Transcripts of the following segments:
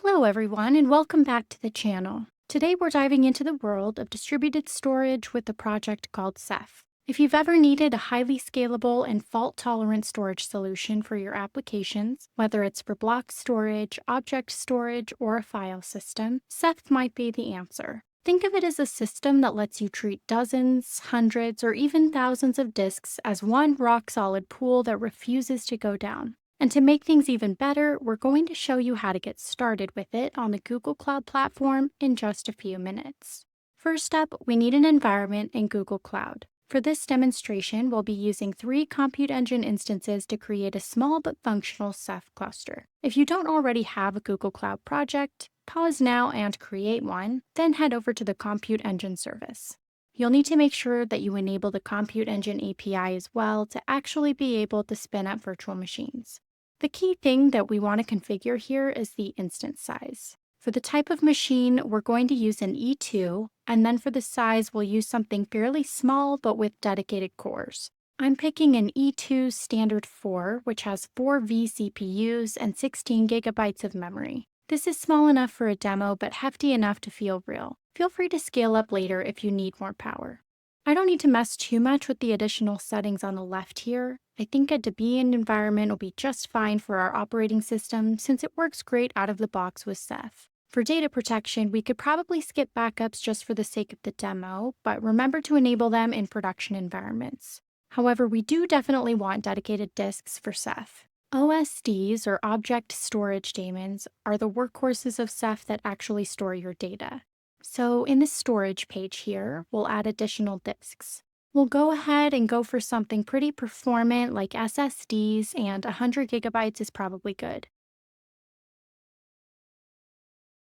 Hello everyone and welcome back to the channel. Today we're diving into the world of distributed storage with a project called Ceph. If you've ever needed a highly scalable and fault-tolerant storage solution for your applications, whether it's for block storage, object storage, or a file system, Ceph might be the answer. Think of it as a system that lets you treat dozens, hundreds, or even thousands of disks as one rock-solid pool that refuses to go down. And to make things even better, we're going to show you how to get started with it on the Google Cloud platform in just a few minutes. First up, we need an environment in Google Cloud. For this demonstration, we'll be using 3 Compute Engine instances to create a small but functional Ceph cluster. If you don't already have a Google Cloud project, pause now and create one, then head over to the Compute Engine service. You'll need to make sure that you enable the Compute Engine API as well to actually be able to spin up virtual machines. The key thing that we want to configure here is the instance size. For the type of machine, we're going to use an E2, and then for the size, we'll use something fairly small but with dedicated cores. I'm picking an E2 Standard 4, which has 4 vCPUs and 16 gigabytes of memory. This is small enough for a demo, but hefty enough to feel real. Feel free to scale up later if you need more power. I don't need to mess too much with the additional settings on the left here. I think a Debian environment will be just fine for our operating system since it works great out of the box with Ceph. For data protection, we could probably skip backups just for the sake of the demo, but remember to enable them in production environments. However, we do definitely want dedicated disks for Ceph. OSDs, or Object Storage Daemons, are the workhorses of Ceph that actually store your data. So in the storage page here, we'll add additional disks. We'll go ahead and go for something pretty performant like SSDs, and 100 gigabytes is probably good.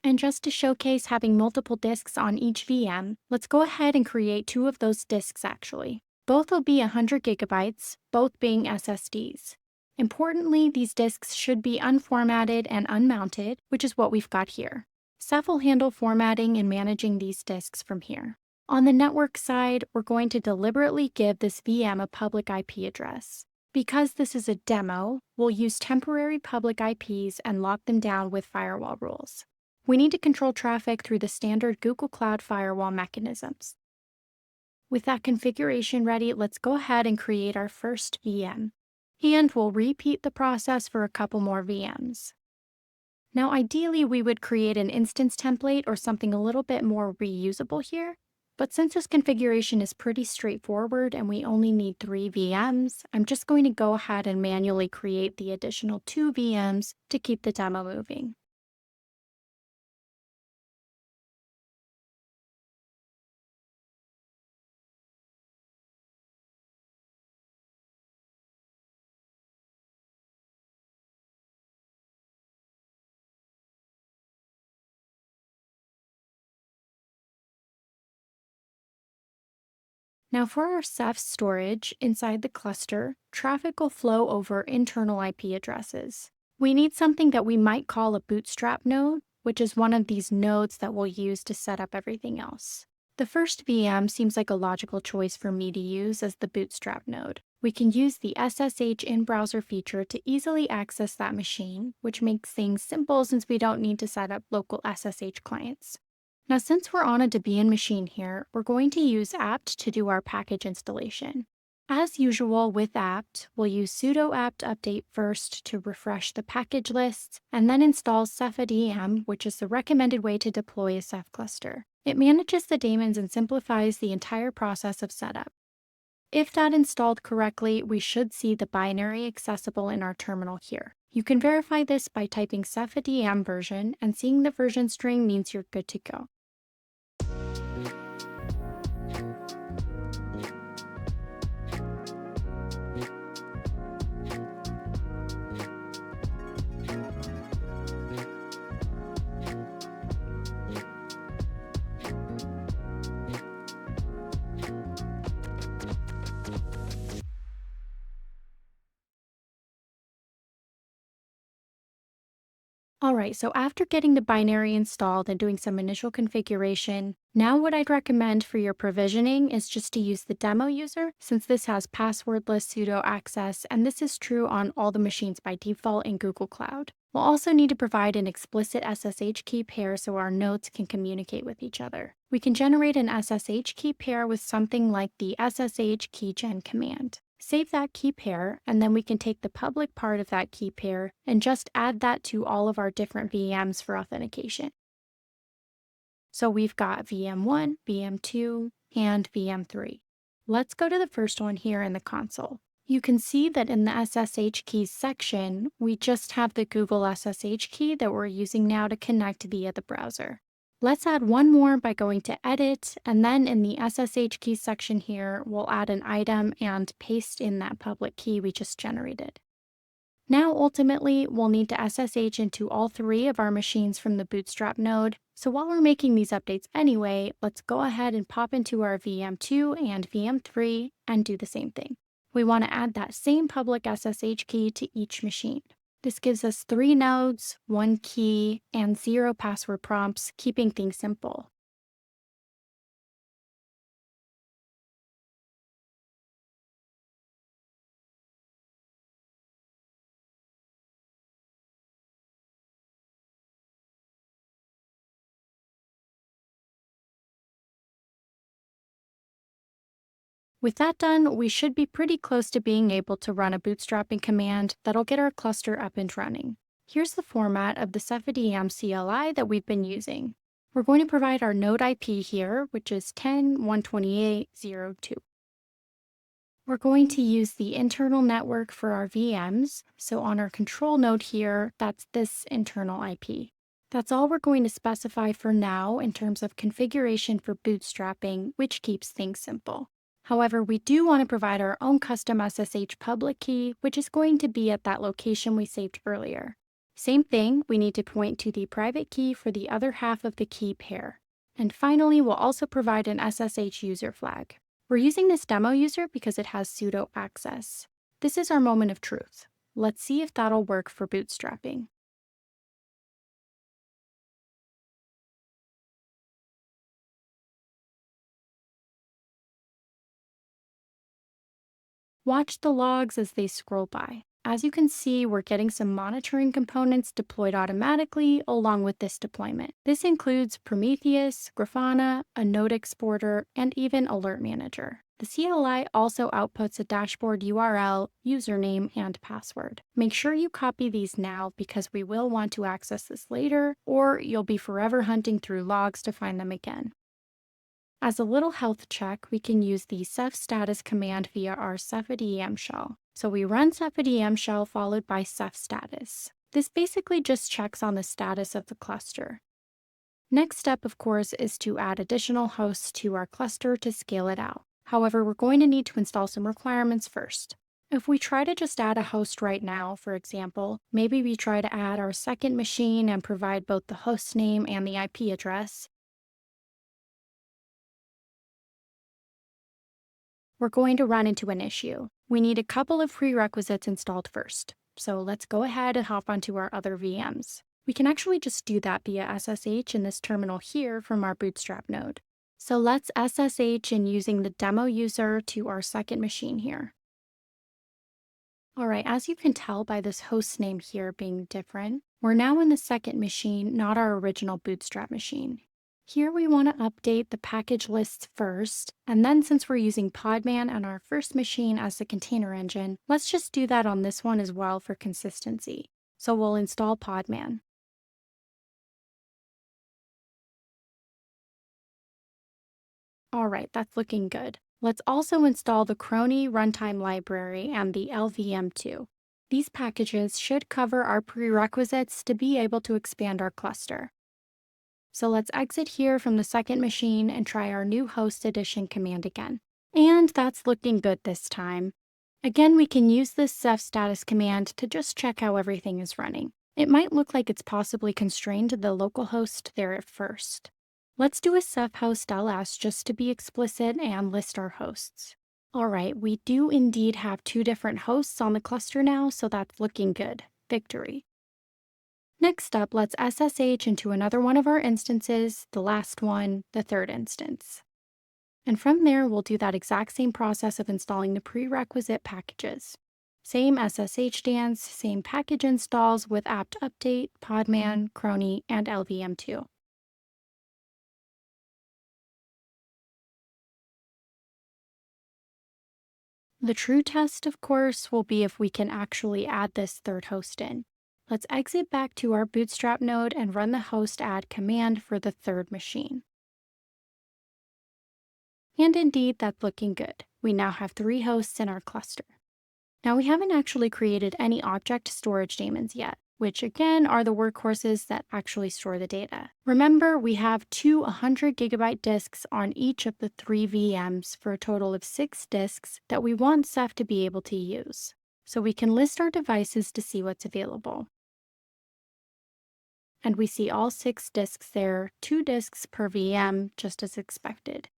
And just to showcase having multiple disks on each VM, let's go ahead and create 2 of those disks actually. Both will be 100 gigabytes, both being SSDs. Importantly, these disks should be unformatted and unmounted, which is what we've got here. Ceph will handle formatting and managing these disks from here. On the network side, we're going to deliberately give this VM a public IP address. Because this is a demo, we'll use temporary public IPs and lock them down with firewall rules. We need to control traffic through the standard Google Cloud firewall mechanisms. With that configuration ready, let's go ahead and create our first VM. And we'll repeat the process for a couple more VMs. Now, ideally, we would create an instance template or something a little bit more reusable here. But since this configuration is pretty straightforward and we only need 3 VMs, I'm just going to go ahead and manually create the additional 2 VMs to keep the demo moving. Now for our Ceph storage inside the cluster, traffic will flow over internal IP addresses. We need something that we might call a bootstrap node, which is one of these nodes that we'll use to set up everything else. The first VM seems like a logical choice for me to use as the bootstrap node. We can use the SSH in-browser feature to easily access that machine, which makes things simple since we don't need to set up local SSH clients. Now, since we're on a Debian machine here, we're going to use apt to do our package installation. As usual with apt, we'll use sudo apt update first to refresh the package lists, and then install cephadm, which is the recommended way to deploy a Ceph cluster. It manages the daemons and simplifies the entire process of setup. If that installed correctly, we should see the binary accessible in our terminal here. You can verify this by typing cephadm version, and seeing the version string means you're good to go. All right, so after getting the binary installed and doing some initial configuration, now what I'd recommend for your provisioning is just to use the demo user, since this has passwordless sudo access, and this is true on all the machines by default in Google Cloud. We'll also need to provide an explicit SSH key pair so our nodes can communicate with each other. We can generate an SSH key pair with something like the SSH keygen command. Save that key pair, and then we can take the public part of that key pair and just add that to all of our different VMs for authentication. So we've got VM1, VM2, and VM3. Let's go to the first one here in the console. You can see that in the SSH keys section, we just have the Google SSH key that we're using now to connect via the browser. Let's add one more by going to Edit, and then in the SSH keys section here, we'll add an item and paste in that public key we just generated. Now, ultimately, we'll need to SSH into all three of our machines from the Bootstrap node. So while we're making these updates anyway, let's go ahead and pop into our VM2 and VM3 and do the same thing. We want to add that same public SSH key to each machine. This gives us 3 nodes, 1 key, and 0 password prompts, keeping things simple. With that done, we should be pretty close to being able to run a bootstrapping command that'll get our cluster up and running. Here's the format of the cephadm CLI that we've been using. We're going to provide our node IP here, which is 10.128.0.2. We're going to use the internal network for our VMs, so on our control node here, that's this internal IP. That's all we're going to specify for now in terms of configuration for bootstrapping, which keeps things simple. However, we do want to provide our own custom SSH public key, which is going to be at that location we saved earlier. Same thing, we need to point to the private key for the other half of the key pair. And finally, we'll also provide an SSH user flag. We're using this demo user because it has sudo access. This is our moment of truth. Let's see if that'll work for bootstrapping. Watch the logs as they scroll by. As you can see, we're getting some monitoring components deployed automatically along with this deployment. This includes Prometheus, Grafana, a node exporter, and even Alert Manager. The CLI also outputs a dashboard URL, username, and password. Make sure you copy these now because we will want to access this later, or you'll be forever hunting through logs to find them again. As a little health check, we can use the ceph status command via our cephadm shell. So we run cephadm shell followed by ceph status. This basically just checks on the status of the cluster. Next step, of course, is to add additional hosts to our cluster to scale it out. However, we're going to need to install some requirements first. If we try to just add a host right now, for example, maybe we try to add our second machine and provide both the host name and the IP address, we're going to run into an issue. We need a couple of prerequisites installed first. So let's go ahead and hop onto our other VMs. We can actually just do that via SSH in this terminal here from our Bootstrap node. So let's SSH in using the demo user to our second machine here. All right, as you can tell by this host name here being different, we're now in the second machine, not our original Bootstrap machine. Here we want to update the package lists first, and then since we're using Podman on our first machine as the container engine, let's just do that on this one as well for consistency. So we'll install Podman. All right, that's looking good. Let's also install the Crony runtime library and the LVM2. These packages should cover our prerequisites to be able to expand our cluster. So let's exit here from the second machine and try our new host edition command again. And that's looking good this time. Again, we can use this ceph status command to just check how everything is running. It might look like it's possibly constrained to the local host there at first. Let's do a ceph host ls just to be explicit and list our hosts. All right, we do indeed have 2 different hosts on the cluster now, so that's looking good. Victory. Next up, let's SSH into another one of our instances, the last one, the third instance. And from there, we'll do that exact same process of installing the prerequisite packages. Same SSH dance, same package installs with apt update, podman, crony, and lvm2. The true test, of course, will be if we can actually add this third host in. Let's exit back to our Bootstrap node and run the host add command for the third machine. And indeed, that's looking good. We now have 3 hosts in our cluster. Now, we haven't actually created any object storage daemons yet, which again are the workhorses that actually store the data. Remember, we have 2 100 GB disks on each of the 3 VMs for a total of 6 disks that we want Ceph to be able to use. So we can list our devices to see what's available. And we see all 6 disks there, 2 disks per VM, just as expected.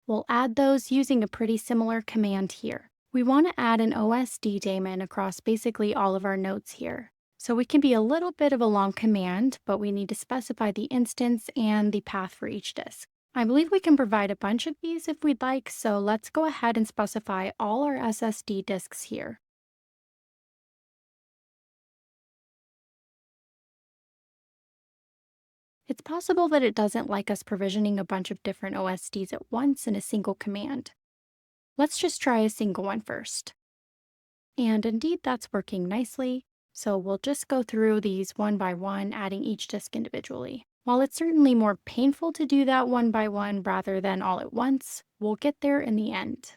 We'll add those using a pretty similar command here. We want to add an OSD daemon across basically all of our nodes here. So we can be a little bit of a long command, but we need to specify the instance and the path for each disk. I believe we can provide a bunch of these if we'd like, so let's go ahead and specify all our SSD disks here. It's possible that it doesn't like us provisioning a bunch of different OSDs at once in a single command. Let's just try a single one first. And indeed, that's working nicely. So we'll just go through these one by one, adding each disk individually. While it's certainly more painful to do that one by one rather than all at once, we'll get there in the end.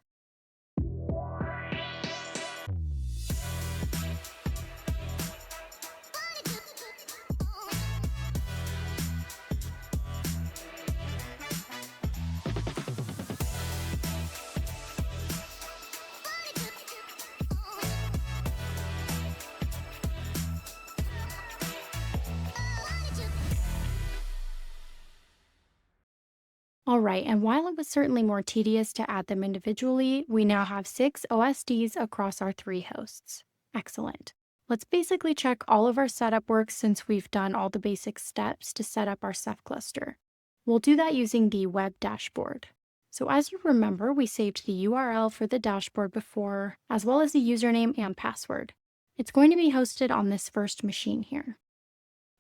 All right, and while it was certainly more tedious to add them individually, we now have 6 OSDs across our 3 hosts. Excellent. Let's basically check all of our setup work since we've done all the basic steps to set up our Ceph cluster. We'll do that using the web dashboard. So as you remember, we saved the URL for the dashboard before, as well as the username and password. It's going to be hosted on this first machine here.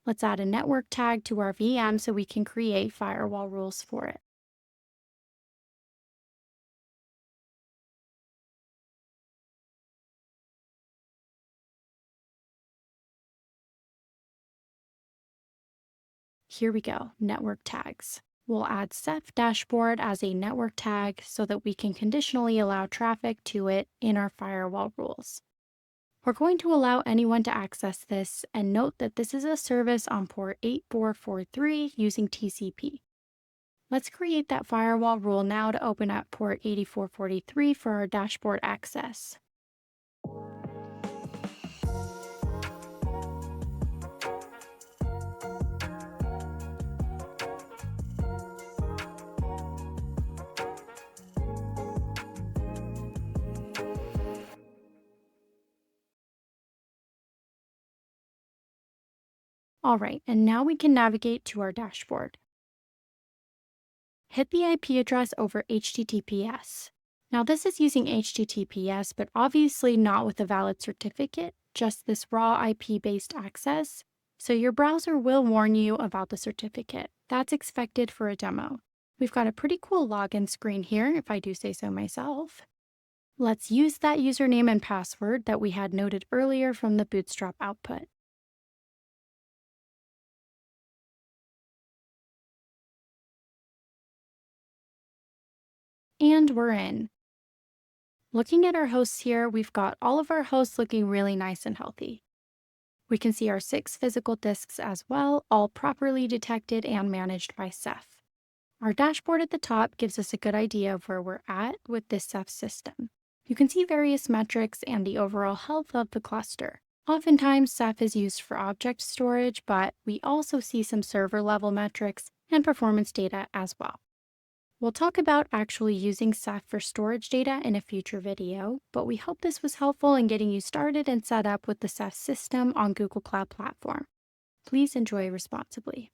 Let's add a network tag to our VM so we can create firewall rules for it. Here we go, network tags. We'll add Ceph dashboard as a network tag so that we can conditionally allow traffic to it in our firewall rules. We're going to allow anyone to access this, and note that this is a service on port 8443 using TCP. Let's create that firewall rule now to open up port 8443 for our dashboard access. All right, and now we can navigate to our dashboard. Hit the IP address over HTTPS. Now this is using HTTPS, but obviously not with a valid certificate, just this raw IP-based access. So your browser will warn you about the certificate. That's expected for a demo. We've got a pretty cool login screen here, if I do say so myself. Let's use that username and password that we had noted earlier from the Bootstrap output. And we're in. Looking at our hosts here, we've got all of our hosts looking really nice and healthy. We can see our 6 physical disks as well, all properly detected and managed by Ceph. Our dashboard at the top gives us a good idea of where we're at with this Ceph system. You can see various metrics and the overall health of the cluster. Oftentimes, Ceph is used for object storage, but we also see some server level metrics and performance data as well. We'll talk about actually using Ceph for storage data in a future video, but we hope this was helpful in getting you started and set up with the Ceph system on Google Cloud Platform. Please enjoy responsibly.